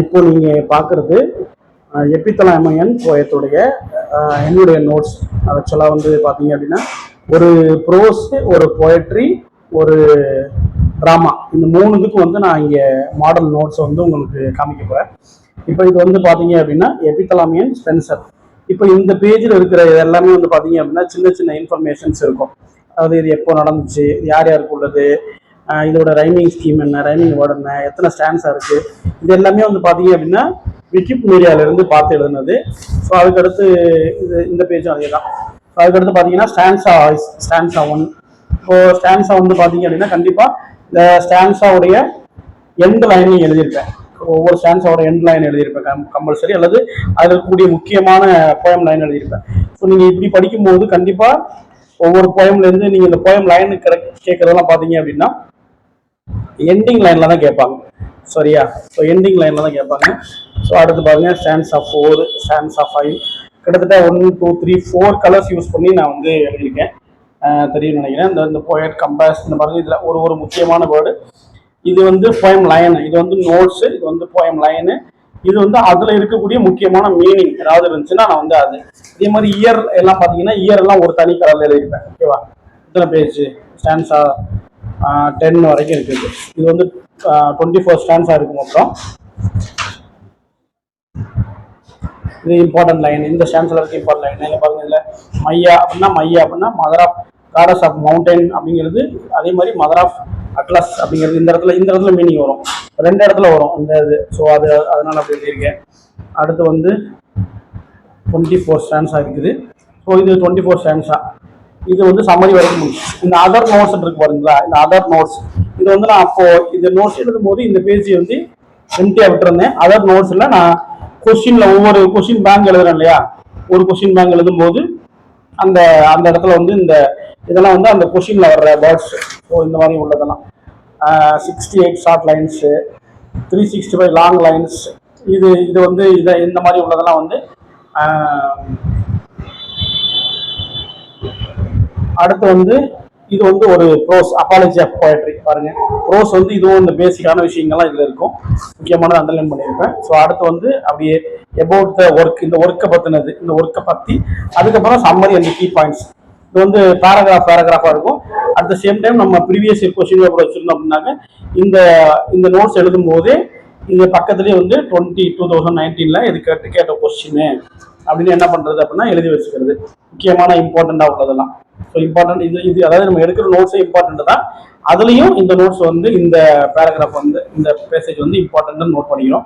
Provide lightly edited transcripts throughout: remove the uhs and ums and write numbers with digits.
இப்போ நீங்கள் பார்க்குறது எபித்தலாமையன் போயத்துடைய என்னுடைய நோட்ஸ். ஆக்சுவலாக வந்து பார்த்தீங்க அப்படின்னா ஒரு ப்ரோஸ், ஒரு போயட்ரி, ஒரு ட்ராமா, இந்த மூணுத்துக்கும் வந்து நான் இங்கே மாடல் நோட்ஸ் வந்து உங்களுக்கு காமிக்க போகிறேன். இப்போ இது வந்து பார்த்தீங்க அப்படின்னா எபித்தலாமியன் ஸ்பென்சர். இப்போ இந்த பேஜில் இருக்கிற எல்லாமே வந்து பார்த்தீங்க அப்படின்னா சின்ன சின்ன இன்ஃபர்மேஷன்ஸ் இருக்கும். அதாவது இது எப்போ நடந்துச்சு, இது யார் யாருக்கு உள்ளது, இதோட ரைமிங் ஸ்கீம் என்ன, ரைமிங் வேர்டு என்ன, எத்தனை ஸ்டாண்ட்ஸாக இருக்குது, இது எல்லாமே வந்து பார்த்தீங்க அப்படின்னா விக்கிபீடியாவிலேருந்து பார்த்து எழுதுனது. ஸோ அதுக்கடுத்து இந்த பேஜும் அதே தான். ஸோ அதுக்கடுத்து பார்த்தீங்கன்னா ஸ்டான்ஸா 1. இப்போது ஸ்டான்ஸா வந்து பார்த்தீங்க அப்படின்னா கண்டிப்பாக இந்த ஸ்டான்ஸாவுடைய எண்ட் லைனையும் எழுதியிருப்பேன். ஒவ்வொரு ஸ்டான்ஸாவோட எண்ட் லைன் எழுதியிருப்பேன் கம்பல்சரி, அல்லது அதில் இருக்கக்கூடிய முக்கியமான போயம் லைன் எழுதியிருப்பேன். ஸோ நீங்கள் இப்படி படிக்கும்போது கண்டிப்பாக ஒவ்வொரு போயம்லேருந்து நீங்கள் இந்த போயம் லைனு கேட்குறதெல்லாம் பார்த்தீங்க அப்படின்னா எண்டிங் லைனில் தான் கேட்பாங்க. சரியா? ஸோ எண்டிங் லைனில் தான் கேட்பாங்க. ஸோ அடுத்து பாருங்க ஸ்டாண்ட்ஸா 4, ஸ்டாண்ட்ஸா 5, கிட்டத்தட்ட 1 2 3 4 கலர்ஸ் யூஸ் பண்ணி நான் வந்து எழுதியிருக்கேன். தெரியும் நினைக்கிறேன். இந்த போயட் கம்பாஸ், இந்த மாதிரி இதில் ஒரு முக்கியமான வேர்டு. இது வந்து போயம் லைனு, இது வந்து நோட்ஸு, இது வந்து போயம் லைனு, இது வந்து அதில் இருக்கக்கூடிய முக்கியமான மீனிங் ஏதாவது இருந்துச்சுன்னா நான் வந்து அது. இதே மாதிரி இயர் எல்லாம் பார்த்தீங்கன்னா இயர் எல்லாம் ஒரு தனி கலரில் எழுதியிருப்பேன். ஓகேவா? இத்தனை பேஜ் ஸ்டாண்ட்ஸா 10 வரைக்கும் இருக்குது. இது வந்து 24 ஸ்டாண்ட்ஸாக இருக்கும் மொத்தம். இது இம்பார்ட்டன்ட் லைன், இந்த ஸ்டாண்ட்ஸில் இருக்க இம்பார்ட்டன்ட் லைன். நீங்கள் பாருங்க, இதில் மையா அப்படின்னா mother of gods of mountain அப்படிங்கிறது. அதே மாதிரி மதர் ஆஃப் அட்லஸ் அப்படிங்கிறது இந்த இடத்துல மீனிங் வரும், 2 இடத்துல வரும் இந்த இது. ஸோ அதனால அப்படி எழுதியிருக்கேன். அடுத்து வந்து 24 ஸ்டாண்ட்ஸாக இருக்குது. ஸோ இது 24 ஸ்டாண்ட்ஸா. இது வந்து சம்மரி வரைக்கும் முடிச்சு. இந்த அதர் நோட்ஸ் இருக்கு பாருங்களா, இந்த அதர் நோட்ஸ் இது வந்து நான் அப்போ இந்த நோட்ஸ் எழுதும் போது இந்த பேஜ் வந்து எம்டியாக விட்டுருந்தேன். அதர் நோட்ஸில் நான் கொஸ்டின்ல ஒவ்வொரு கொஸ்டின் பேங்க் எழுதுறேன் இல்லையா, ஒரு கொஸ்டின் பேங்க் எழுதும் போது அந்த இடத்துல வந்து இந்த இதெல்லாம் வந்து அந்த கொஸ்டின்ல வர்ற வேர்ட்ஸ். ஸோ இந்த மாதிரி உள்ளதெல்லாம் 68 ஷார்ட் லைன்ஸு, 365 லாங் லைன்ஸ். இது வந்து இந்த மாதிரி உள்ளதெல்லாம் வந்து அடுத்து வந்து இது வந்து ஒரு ப்ரோஸ், அப்பாலஜி ஆஃப் போயட்ரி. பாருங்க, ப்ரோஸ் வந்து இதுவும் இந்த பேசிக்கான விஷயங்கள்லாம் இதில் இருக்கும், முக்கியமானது அண்டர்லைன் பண்ணியிருப்பேன். ஸோ அடுத்து வந்து அப்படியே அபவுட் த ஒர்க், இந்த ஒர்க்கை பற்றினது, இந்த ஒர்க்கை பற்றி, அதுக்கப்புறம் சம்மரி அண்ட் கீ பாயிண்ட்ஸ். இது வந்து பேராகிராஃபாக இருக்கும். அட் த சேம் டைம் நம்ம ப்ரீவியஸ் கொஸ்டின் பேப்பர் வச்சிருந்தோம் அப்படின்னாக்க இந்த நோட்ஸ் எழுதும் போதே இது பக்கத்துலேயே வந்து 2019 இது கேட்ட கொஸ்டின் அப்படின்னு என்ன பண்ணுறது அப்படின்னா எழுதி வச்சுக்கிறது, முக்கியமான இம்பார்ட்டண்ட்டாக உள்ளதெல்லாம். ஸோ இம்பார்ட்டன்ட் இது அதாவது நம்ம எடுக்கிற நோட்ஸே இம்பார்ட்டன்ட் தான். அதுலேயும் இந்த நோட்ஸ் வந்து இந்த பேராகிராஃப் வந்து இந்த பேசேஜ் வந்து இம்பார்ட்டன்ட்னு நோட் பண்ணிக்கிறோம்.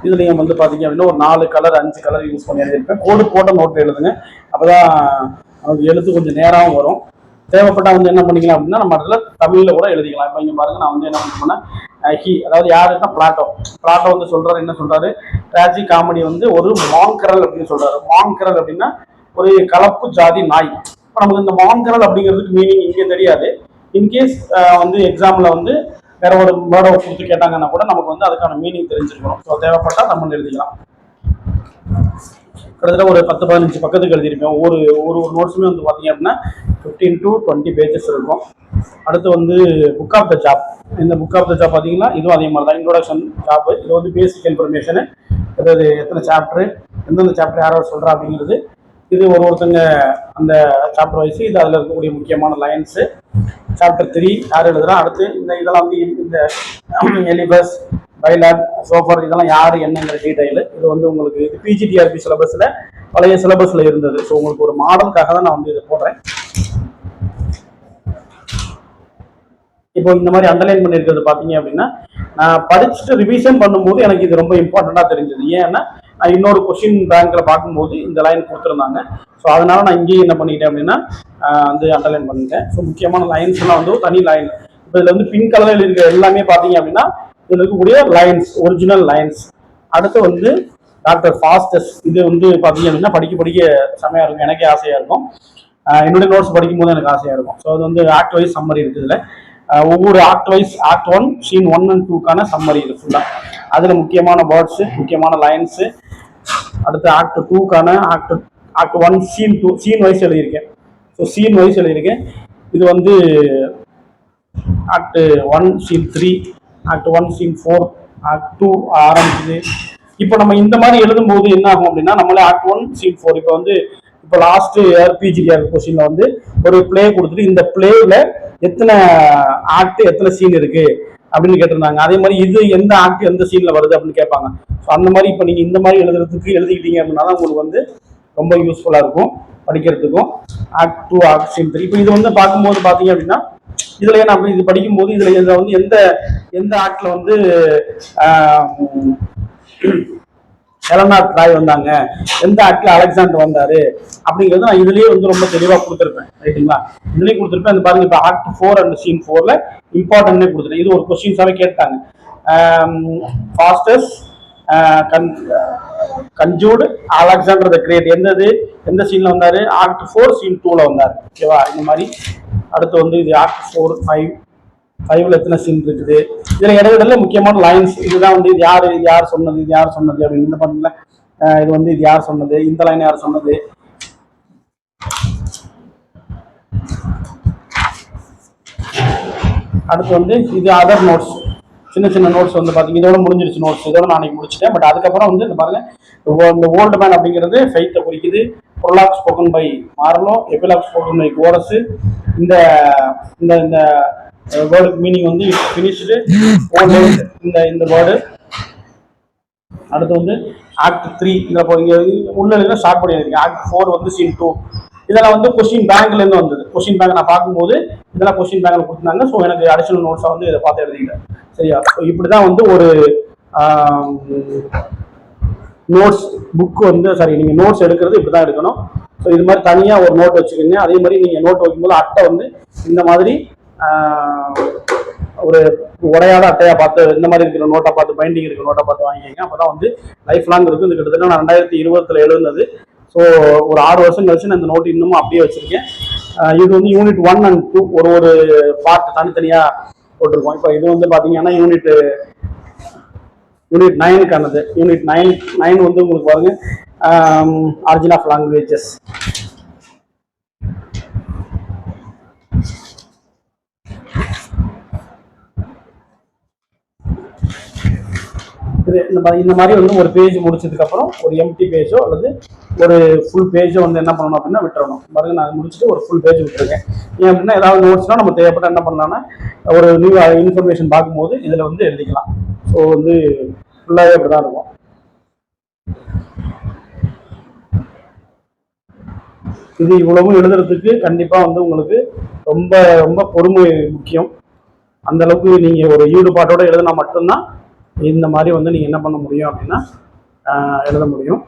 இதுலேயும் வந்து பார்த்தீங்க அப்படின்னா ஒரு 4 கலர் 5 கலர் யூஸ் பண்ணி எழுதியிருப்பேன். கோடு போட்ட நோட் எழுதுங்க, அப்போ தான் நமக்கு எழுத்து கொஞ்சம் நேராகவும் வரும். தேவைப்பட்டால் வந்து என்ன பண்ணிக்கலாம் அப்படின்னா நம்ம அதில் தமிழில் கூட எழுதிக்கலாம். இப்போ இங்கே பாருங்க, நான் வந்து என்ன பண்ணேன், அதாவது யாருன்னா பிளாட்டோ வந்து சொல்றாரு, என்ன சொல்றாரு, டிராஜிக் காமெடி வந்து ஒரு மாங்கரல் அப்படின்னு சொல்றாரு. மாங்கரல் அப்படின்னா ஒரு கலப்பு ஜாதி நாய். இப்போ நமக்கு இந்த மாங்கரல் அப்படிங்கிறதுக்கு மீனிங் இங்கே தெரியாது. இன்கேஸ் வந்து எக்ஸாமில் வந்து வேற ஒரு வேர்டை கொடுத்து கேட்டாங்கன்னா கூட நமக்கு வந்து அதுக்கான மீனிங் தெரிஞ்சிருக்கணும். ஸோ தேவைப்பட்டால் நம்ம எழுதிக்கலாம். கிட்டத்தட்ட ஒரு 10-15 பக்கத்துக்கு எழுதியிருப்பேன். ஒரு நோட்ஸுமே வந்து பார்த்தீங்க அப்படின்னா 15 to 20 பேஜஸ் இருக்கும். அடுத்து வந்து புக் ஆஃப் த ஜாப். இந்த புக் ஆஃப் த ஜாப் பார்த்தீங்கன்னா இதுவும் அதே மாதிரி தான், இன்ட்ரோடக்ஷன் ஜாப். இது வந்து பேசிக் இன்ஃபர்மேஷனு, அதாவது எத்தனை சாப்டரு, எந்தெந்த சாப்டர் யாராவது சொல்கிறா அப்படிங்கிறது. இது ஒருத்தங்க அந்த சாப்டர் வைஸ் இது அதில் இருக்கக்கூடிய முக்கியமான லைன்ஸு. சாப்டர் 3 யார் எழுதுறா, அடுத்து இதெல்லாம் வந்து இந்த எலிபஸ், பைலாட், சோஃபர், இதெல்லாம் யார் என்னங்கிற டீடைலு. இது வந்து உங்களுக்கு இது பிஜிடிஆர்பி சிலபஸில், பழைய சிலபஸில் இருந்தது. ஸோ உங்களுக்கு ஒரு மாடலுக்காக தான் நான் வந்து இதை போடுறேன். இப்போ இந்த மாதிரி அண்டர்லைன் பண்ணியிருக்கிறது பார்த்தீங்க அப்படின்னா நான் படிச்சுட்டு ரிவிஷன் பண்ணும்போது எனக்கு இது ரொம்ப இம்பார்ட்டண்ட்டாக தெரிஞ்சது. ஏன்னா நான் இன்னொரு கொஸ்டின் பேங்க்ல பார்க்கும்போது இந்த லைன் கொடுத்துருந்தாங்க. ஸோ அதனால நான் இங்கேயும் என்ன பண்ணிட்டேன் அப்படின்னா வந்து அண்டர்லைன் பண்ணிட்டேன். ஸோ முக்கியமான லைன்ஸ் எல்லாம் வந்து தனி லைன். இப்போ இதில் வந்து பிங்க் கலரில் இருக்கிற எல்லாமே பார்த்தீங்க அப்படின்னா இதில் இருக்கக்கூடிய லைன்ஸ், ஒரிஜினல் லைன்ஸ். அடுத்து வந்து டாக்டர் ஃபாஸ்டஸ். இது வந்து பார்த்தீங்க அப்படின்னா படிக்க செமையாக இருக்கும், எனக்கே ஆசையாக இருக்கும். என்னுடைய நோட்ஸ் படிக்கும்போது எனக்கு ஆசையாக இருக்கும். ஸோ அது வந்து ஆக்ட் வைஸ் சம்மரி இருக்குது. இதில் ஒவ்வொரு act wise, act 1, scene 1 and 2க்கான சம்மரி இது ஃபுல்லாக. அதில் முக்கியமான வேர்ட்ஸு, முக்கியமான லைன்ஸு. அடுத்து ஆக்ட் 2க்கான ஆக்ட் 1 சீன் 2 சீன் வைஸ் எழுதியிருக்கேன். ஸோ சீன் வைஸ் எழுதியிருக்கேன். இது வந்து act 1 scene 3, act 1 scene 4, act 2 ஆரம்பிக்குது. இப்போ நம்ம இந்த மாதிரி எழுதும்போது என்ன ஆகும் அப்படின்னா, நம்மளே ஆக்ட் 1 சீன் 4 இப்போ வந்து இப்போ லாஸ்ட் பிஜிடிஆர் கொஸ்டின்ல வந்து ஒரு பிளே கொடுத்துட்டு இந்த பிளேல எத்தனை ஆக்ட் எத்தனை சீன் இருக்கு அப்படின்னு கேட்டிருந்தாங்க. அதே மாதிரி இது எந்த ஆக்ட் எந்த சீன்ல வருது அப்படின்னு கேட்பாங்க. ஸோ அந்த மாதிரி இப்போ நீங்க இந்த மாதிரி எழுதிக்கிட்டீங்க அப்படின்னா தான் உங்களுக்கு வந்து ரொம்ப யூஸ்ஃபுல்லா இருக்கும் படிக்கிறதுக்கும். ஆக்ட் 2 ஆக்ட் சீன் 3 இப்போ இது வந்து பார்க்கும்போது பார்த்தீங்க அப்படின்னா இதுல நம்ம இது படிக்கும்போது இதுல வந்து எந்த எந்த ஆக்ட்ல வந்து ஹெலனா ட்ராய் வந்தாங்க, எந்த ஆக்ட்ல அலெக்சாண்டர் வந்தாரு அப்படிங்கிறது நான் இதுலயே வந்து ரொம்ப தெளிவா கொடுத்துருப்பேன். ரைட்டுங்களா? இதுலயே கொடுத்துருப்பேன். அந்த பாருங்க இப்போ ஆக்ட் 4 அண்ட் சீன் 4ல இம்பார்ட்டன்ட்னே கொடுத்துருக்கேன். இது ஒரு கொஸ்டின்ஸாவே கேட்டாங்க. ஃபாஸ்டஸ்ட் கன்ஜூட் அலெக்சாண்டர் த கிரேட் எந்த சீன்ல வந்தாரு? ஆக்ட் 4 சீன் 2ல வந்தாரு. ஓகேவா? இந்த மாதிரி அடுத்து வந்து இது ஆக்ட் 4, 5ல எத்தனை சீன் இருக்குது. இதுல இடையில முக்கியமான லைன்ஸ் இதுதான் வந்து இது யார் சொன்னது அப்படின்னு இந்த பாத்தீங்களா, இது வந்து இது யார் சொன்னது, இந்த லைன் யார் சொன்னது. அடுத்து வந்து இது அதர் நோட்ஸ், சின்ன நோட்ஸ் வந்து பாத்தீங்க. இதோட முடிஞ்சிருச்சு நோட்ஸ், இதோட நான் முடிச்சிட்டேன். பட் அதுக்கப்புறம் வந்து இந்த பாருங்க, இந்த ஓல்டு மேன் அப்படிங்கிறது ஃபெய்த்தை குறிக்குது. Prologue spoken by Marlowe, epilogue spoken by chorus. இந்த இந்த வேர்டுக்கு மீனிங் வந்து ஃபினிஷ்டு இந்த வேர்டு. அடுத்து வந்து ஆக்ட் 3 உள்ள ஸ்டார்ட் பண்ணியிருக்கேன். ஆக்ட் 4 வந்து சீன் 2. இதெல்லாம் வந்து கொஸ்டின் பேங்க்ல இருந்து வந்தது. கொஸ்டின் பேங்க் நான் பார்க்கும்போது இதெல்லாம் கொஸ்டின் பேங்க்ல கொடுத்துருந்தாங்க. ஸோ எனக்கு அடிஷனல் நோட்ஸா வந்து இதை பார்த்து எழுதிக்கிட்டேன். சரியா? இப்படிதான் வந்து ஒரு நோட்ஸ் புக் வந்து நீங்க நோட்ஸ் எடுக்கிறது இப்படிதான் எடுக்கணும். ஸோ இது மாதிரி தனியா ஒரு நோட் வச்சுக்கோங்க. அதே மாதிரி நீங்க நோட் வைக்கும்போது அட்டை வந்து இந்த மாதிரி ஒரு உடையாத அட்டையா பார்த்து, இந்த மாதிரி இருக்கிற நோட்டை பார்த்து, பைண்டிங் இருக்கிற நோட்டை பார்த்து வாங்கிக்கோங்க. அப்பதான் வந்து லைஃப் லாங் இருக்கும். இது கிட்டத்தட்ட நான் 2020 எழுதுனது. ஸோ ஒரு 6 வருஷம் கழிச்சு நான் இந்த நோட் இன்னமும் அப்படியே வச்சிருக்கேன். இது வந்து யூனிட் 1 and 2 ஒரு பார்ட் தனித்தனியா போட்டிருக்கோம். இப்போ இது வந்து பாத்தீங்கன்னா யூனிட் 9க்கானது. யூனிட் 9 வந்து உங்களுக்கு பாருங்க, ஆரிஜின் ஆஃப் லாங்குவேஜஸ். இந்த மாதிரி வந்து ஒரு பேஜ் முடிச்சதுக்கு அப்புறம் ஒரு எம்டி பேஜோ அல்லது ஒரு ஃபுல் பேஜோ வந்து என்ன பண்ணணும் அப்படின்னா விட்டுறணும். பாருங்க, நான் முடிச்சுட்டு ஒரு ஃபுல் பேஜ் விட்டுருக்கேன். ஏன் அப்படின்னா ஏதாவது நோட்ஸ்னா நம்ம தேவைப்பட்ட என்ன பண்ணலாம்னா ஒரு நியூ இன்ஃபர்மேஷன் பார்க்கும்போது இதுல வந்து எழுதிக்கலாம். ஸோ வந்து ஃபுல்லாகவே அப்படிதான் இருக்கும். இது இவ்வளவும் எழுதுறதுக்கு கண்டிப்பா வந்து உங்களுக்கு ரொம்ப ரொம்ப பொறுமை முக்கியம். அந்த அளவுக்கு நீங்க ஒரு ஈடுபாட்டோட எழுதினா மட்டும்தான் இந்த மாதிரி வந்து நீங்க என்ன பண்ண முடியும் அப்படின்னா எழுத முடியும்.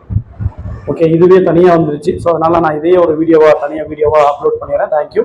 ஓகே, இதுவே தனியாக வந்துருச்சு. ஸோ அதனால நான் இதே ஒரு தனியாக வீடியோவா அப்லோட் பண்ணிடுறேன். தேங்க்யூ.